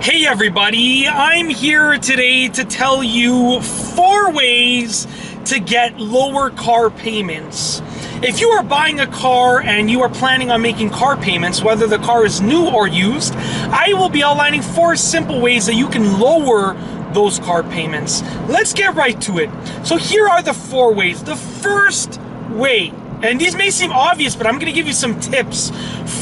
Hey everybody, I'm here today to tell you 4 ways to get lower car payments. If you are buying a car and you are planning on making car payments, whether the car is new or used, I will be outlining 4 simple ways that you can lower those car payments. Let's get right to it. So here are the 4 ways. The first way, and these may seem obvious, but I'm going to give you some tips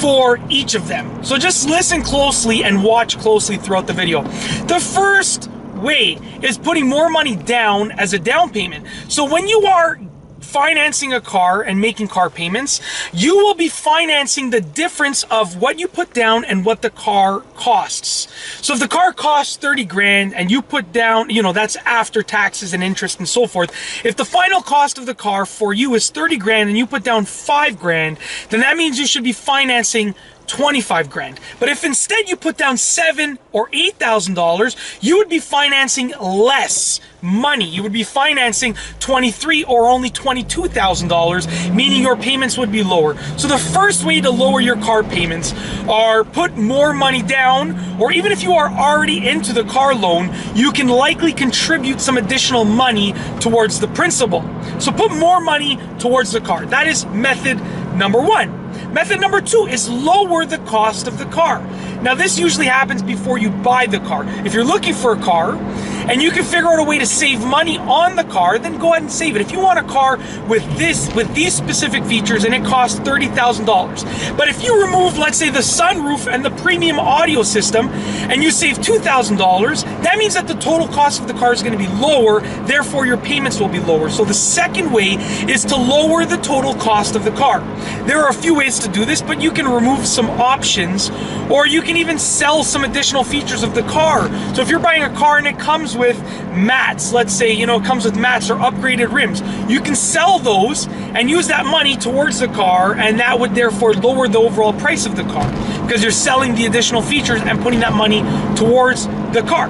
for each of them. So just listen closely and watch closely throughout the video. The first way is putting more money down as a down payment. So when you are financing a car and making car payments, you will be financing the difference of what you put down and what the car costs. So if the car costs 30 grand and you put down, that's after taxes and interest and so forth. If the final cost of the car for you is 30 grand and you put down 5 grand, then that means you should be financing 25 grand. But if instead you put down $7,000 or $8,000, you would be financing less money. You would be financing $23,000 or only $22,000, meaning your payments would be lower. So the first way to lower your car payments are put more money down, or even if you are already into the car loan, you can likely contribute some additional money towards the principal. So put more money towards the car. That is method number 1. Method number 2 is lower the cost of the car. Now this usually happens before you buy the car. If you're looking for a car and you can figure out a way to save money on the car, then go ahead and save it. If you want a car with these specific features and it costs $30,000, but if you remove, let's say, the sunroof and the premium audio system and you save $2,000, that means that the total cost of the car is going to be lower, therefore your payments will be lower. So the second way is to lower the total cost of the car. There are a few ways to do this, but you can remove some options, or you can even sell some additional features of the car. So if you're buying a car and it comes with mats, let's say, it comes with mats or upgraded rims, you can sell those and use that money towards the car, and that would therefore lower the overall price of the car because you're selling the additional features and putting that money towards the car.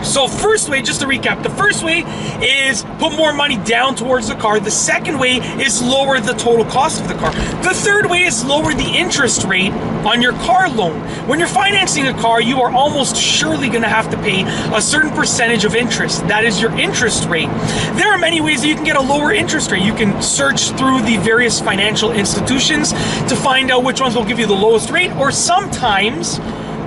So first way, just to recap, the first way is put more money down towards the car. The second way is lower the total cost of the car. The third way is lower the interest rate on your car loan. When you're financing a car, you are almost surely going to have to pay a certain percentage of interest. That is your interest rate. There are many ways that you can get a lower interest rate. You can search through the various financial institutions to find out which ones will give you the lowest rate, or sometimes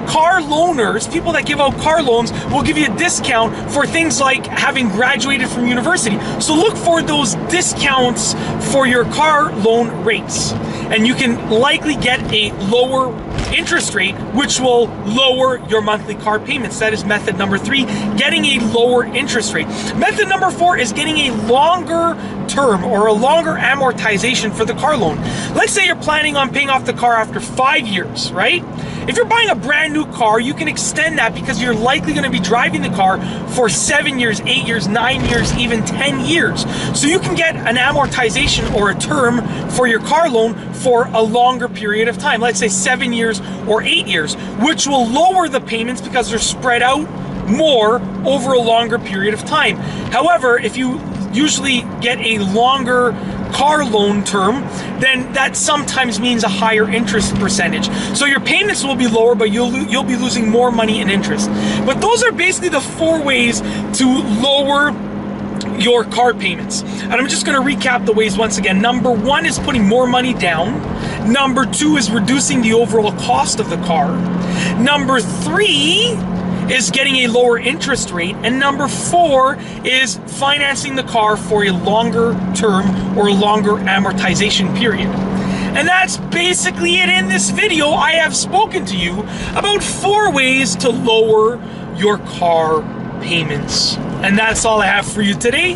car loaners, people that give out car loans, will give you a discount for things like having graduated from university. So look for those discounts for your car loan rates, and you can likely get a lower interest rate, which will lower your monthly car payments. That is method number 3, getting a lower interest rate. Method number 4 is getting a longer term or a longer amortization for the car loan. Let's say you're planning on paying off the car after 5 years, right? If you're buying a brand new car, you can extend that because you're likely going to be driving the car for 7 years, 8 years, 9 years, even 10 years. So you can get an amortization or a term for your car loan for a longer period of time. Let's say 7 years or 8 years, which will lower the payments because they're spread out more over a longer period of time. However, if you usually get a longer car loan term, then that sometimes means a higher interest percentage. So your payments will be lower, but you'll be losing more money in interest. But those are basically the 4 ways to lower your car payments. And I'm just going to recap the ways once again. Number 1 is putting more money down. Number 2 is reducing the overall cost of the car. Number 3 is getting a lower interest rate, and number 4 is financing the car for a longer term or longer amortization period. And that's basically it in this video. I have spoken to you about 4 ways to lower your car payments. And that's all I have for you today.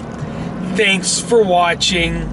Thanks for watching.